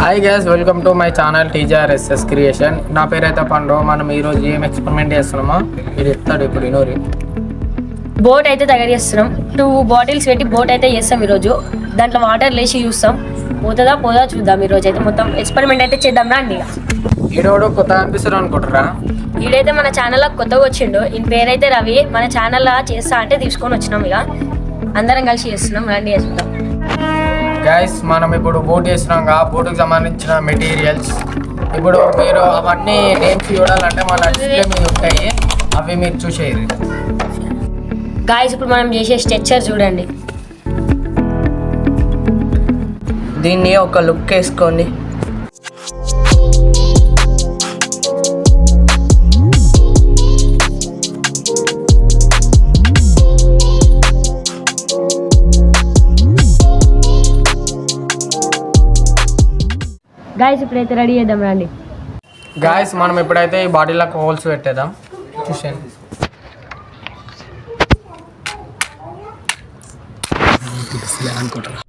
Hi guys, welcome to my channel TJRSS creation. నా పేరైతే పండు. మనం ఈరోజు ఏం ఎక్స్పెరిమెంట్ చేస్తున్నామో మీరు చెప్తాడు ఇప్పుడు ఇనోరి. బోట్ అయితే తయారు చేస్తున్నాం. 2 బాటిల్స్ పెట్టి బోట్ అయితే చేస్తాం ఈరోజు. దాంట్లో వాటర్ లేచి చూస్తాం, పోదా చూద్దాం. ఈరోజు అయితే మొత్తం ఎక్స్పెరిమెంట్ అయితే చేద్దాం రండి. ఈడోడు కొత్తగా అనిపిస్తారు అనుకుంటారా? వీడైతే మన ఛానల్లో కొత్తగా వచ్చిండు. ఈయన పేరైతే రవి. మన ఛానల్లో చేస్తా అంటే తీసుకొని వచ్చినాం. ఇక అందరం కలిసి చేస్తున్నాం, రండి చేస్తాం. గైస్, మనం ఇప్పుడు బోట్ చేస్తున్నాం. బోటుకి సంబంధించిన మెటీరియల్స్ ఇప్పుడు మీరు అవన్నీ నేమ్స్ చూడాలంటే మన డిస్ప్లే మీద ఉంటాయి, అవి మీరు చూసేది. గాయస్, ఇప్పుడు మనం చేసే స్ట్రక్చర్ చూడండి. దీన్ని ఒక లుక్ వేసుకోండి. గాయస్, ఇప్పుడైతే రెడీ చేద్దాం రండి. గాయస్, మనం ఇప్పుడైతే ఈ బాటిల్లకు హోల్స్ పెట్టేద్దాం. చూసేయండి. అనుకుంటారా?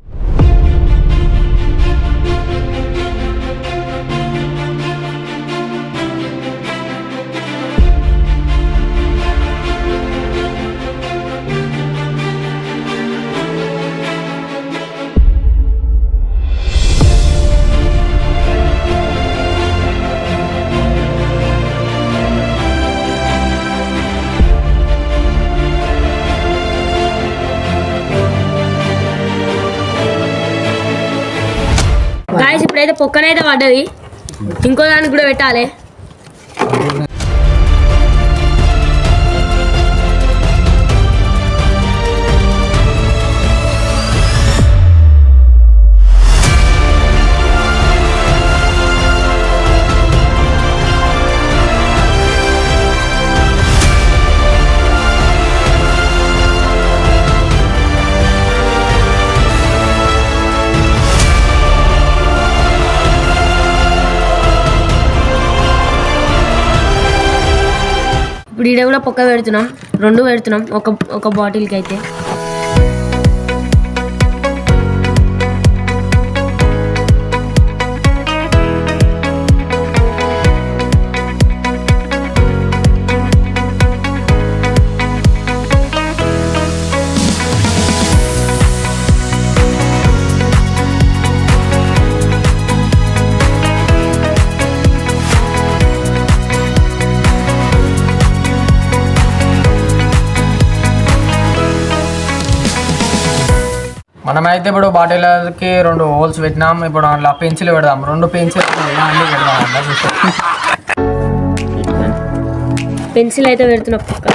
గాయస్, ఇప్పుడైతే పొక్కనైతే పడ్డది, ఇంకో దానికి కూడా పెట్టాలి. ఇప్పుడు ఈడ కూడా పొక్క పెడుతున్నాం, 2 పెడుతున్నాం ఒక బాటిల్కి అయితే. మనమైతే ఇప్పుడు బాటిల్కి 2 హోల్స్ పెట్టినాం. ఇప్పుడు అందులో పెన్సిల్ పెడదాం. 2 పెన్సిల్ అన్నీ పెడదాం. పెన్సిల్ అయితే పెడుతున్నా పక్క.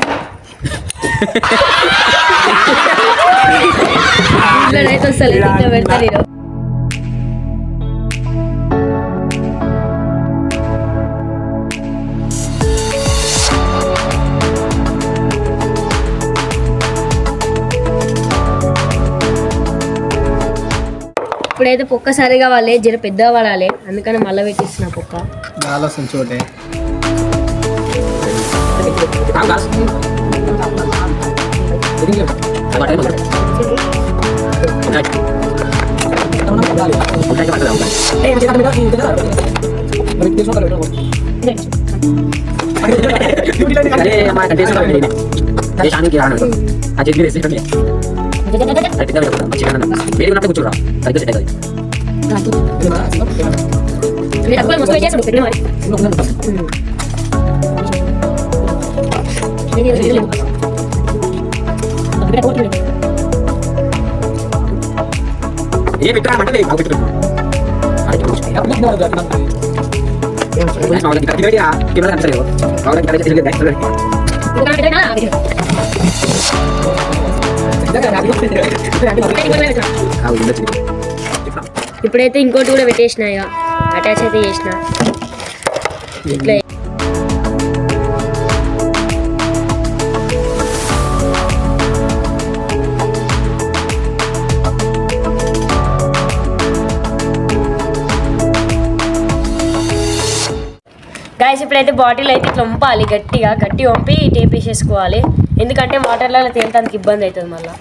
అయితే వస్తలేదు, ఇంకా పెడతా నేను. ఇప్పుడైతే పొక్క సరిగా వాళ్ళే జర పెద్దగా పడాలి, అందుకని మళ్ళీ పెట్టిస్తున్నా పొక్క. ఆలోచన చోటే ఇప్పుడైతే ఇంకోటి కూడా పెట్టేసిన, ఇక అటాచ్ అయితే చేసిన. ఇట్లా గాయస్, ఇప్పుడైతే బాటిల్ అయితే ఇట్లా వంపాలి, గట్టి వంపి టేప్ వేసేసుకోవాలి. ఎందుకంటే వాటర్లలో తేలటానికి ఇబ్బంది అవుతుంది మళ్ళీ.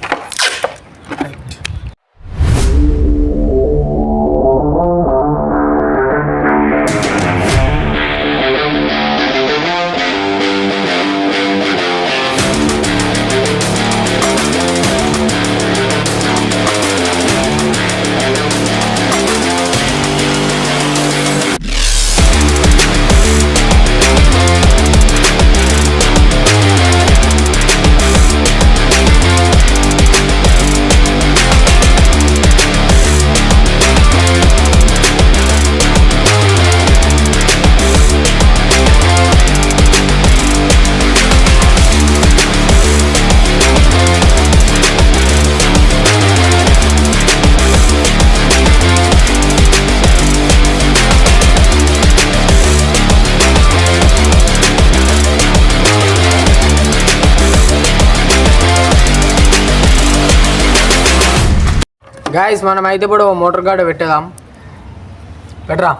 గాయస్ మనం అయితే ఇప్పుడు మోటార్ గార్డ్ పెట్టేదాం. పెట్టరా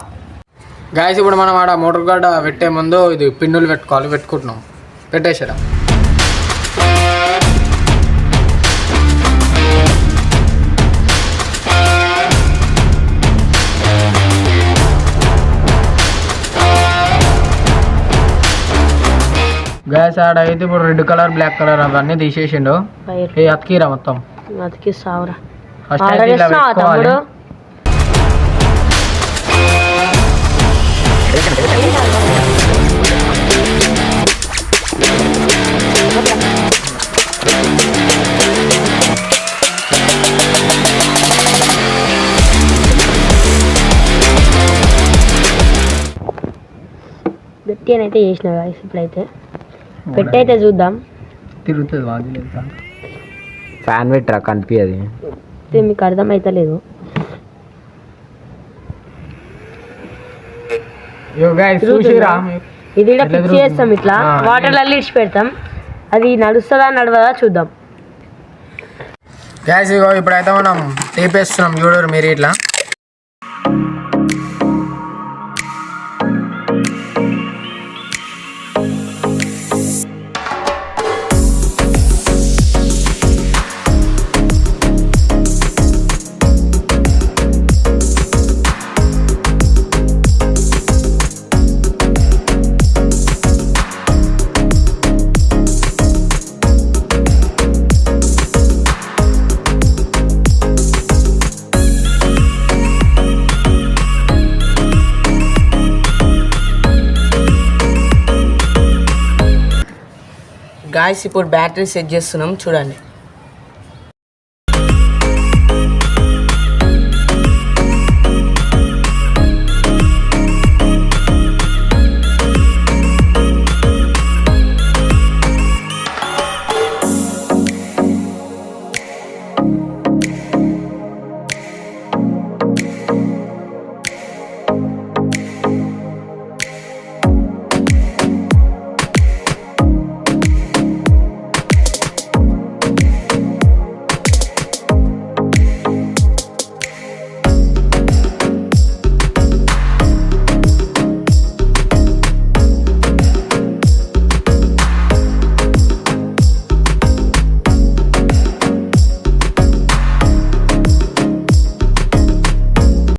గాయస్. ఇప్పుడు మనం ఆడ మోటార్ గార్డ్ పెట్టే ముందు ఇది పిన్నులు పెట్టుకోవాలి. పెట్టుకుంటున్నాం. పెట్టేసారా. గ్యాస్ ఆడ అయితే ఇప్పుడు రెడ్ కలర్ బ్లాక్ కలర్ అవన్నీ తీసేసిండు. ఏ అతికిరా మొత్తం అతికిస్తావురా. ఫస్ట్ అయితే ఇలా పెట్టుకోవాలి. గట్టి అని అయితే చేసిన గాయస్. ఇప్పుడైతే పెట్టయితే చూద్దాం. తిరుగుతుంది వాది ఫ్యాన్ పెట్టరా కనిపించది. మీకు అర్థమైతలేదు. చూసిరా. ఇది కూడా ఫిక్స్ చేస్తాం. ఇట్లా వాటర్లలో ఇడిచి పెడతాం. అది నడుస్తుందా నడవదా చూద్దాం. గ్యాస్ ఇగో ఇప్పుడైతే మనం తీపేస్తున్నాం. చూడరు మీరు ఇట్లా. గాయస్ ఇప్పుడు బ్యాటరీ సెట్ చేస్తున్నాం చూడండి.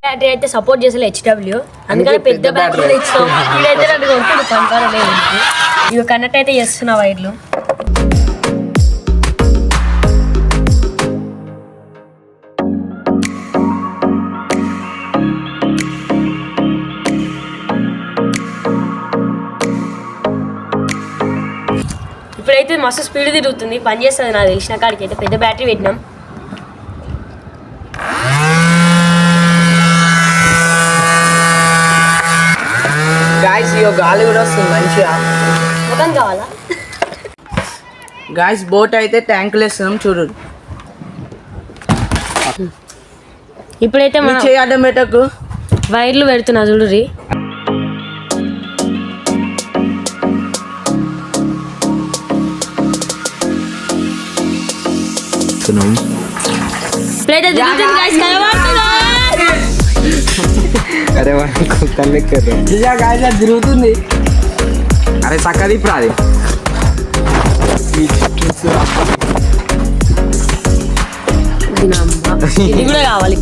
బ్యాటరీ అయితే సపోర్ట్ చేసే HW, అందుకని పెద్ద బ్యాటరీ ఇస్తాం. ఇదైతే రెండు కొడుతుంది పంపాలి. ఇక కనెక్ట్ అయితే చేస్తున్నా వైర్లు. ఇప్పుడైతే మస్తు స్పీడ్ తిరుగుతుంది, పని చేస్తుంది. నాకు తెలిసిన కాడికి అయితే పెద్ద బ్యాటరీ పెట్టినాం. గాయస్ ఇగో గాలి కూడా వస్తుంది మంచిగా. మొత్తం కావాలా? గాయస్ బోట్ అయితే ట్యాంకులు వేస్తున్నాం చూడు. ఇప్పుడైతే మనం చేయడం పెట్టకు వైర్లు పెడుతున్నా చూడురి. ఇప్పుడైతే దిగుతుంది guys, కనబడుతుందా? అరే తిరుగుతుంది. అరే చక్కది ఇప్పుడు అది ఇది కూడా కావాలి.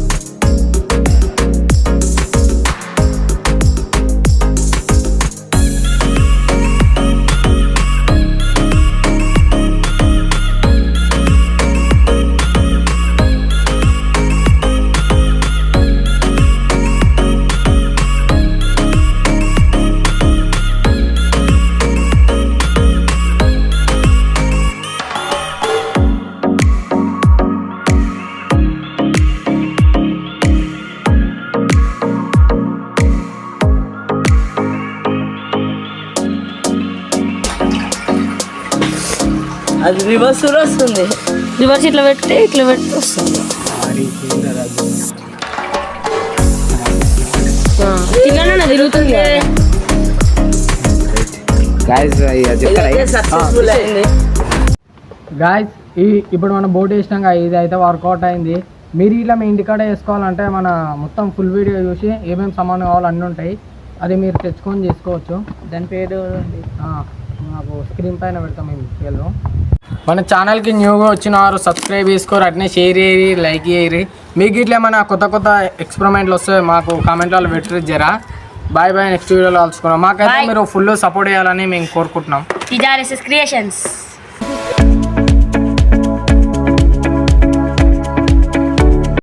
అది రివర్స్ కూడా వస్తుంది. రివర్స్ ఇట్లా పెడితే ఇట్లా పెడితే వస్తుంది. తిన్నాను తిరుగుతుంది. సక్సెస్ఫుల్ అయింది. గాయస్ ఇప్పుడు మనం బోట్ వేసినాక ఇది అయితే వర్కౌట్ అయింది. మీరు ఇట్లా మీ ఇంటికాడ వేసుకోవాలంటే మన మొత్తం ఫుల్ వీడియో చూసి ఏమేమి సామాన్ కావాలో అన్నీ ఉంటాయి, అది మీరు తెచ్చుకొని చేసుకోవచ్చు. దాని పేరు మాకు స్క్రీన్ పైన పెడతాం మేము పేరు. మన ఛానల్కి న్యూగా వచ్చిన వారు సబ్స్క్రైబ్ చేసుకోరు, అట్నే షేర్ చేయరి, లైక్ చేయరి. మీకు ఇట్లా ఏమైనా కొత్త కొత్త ఎక్స్పెరిమెంట్లు వస్తే మాకు కామెంట్లలో పెట్టరు జరా. బాయ్ బాయ్, నెక్స్ట్ వీడియోలో కలుసుకున్నాం. మాకైతే Bye. మీరు ఫుల్ సపోర్ట్ చేయాలని మేము కోరుకుంటున్నాం. TRSS Creations.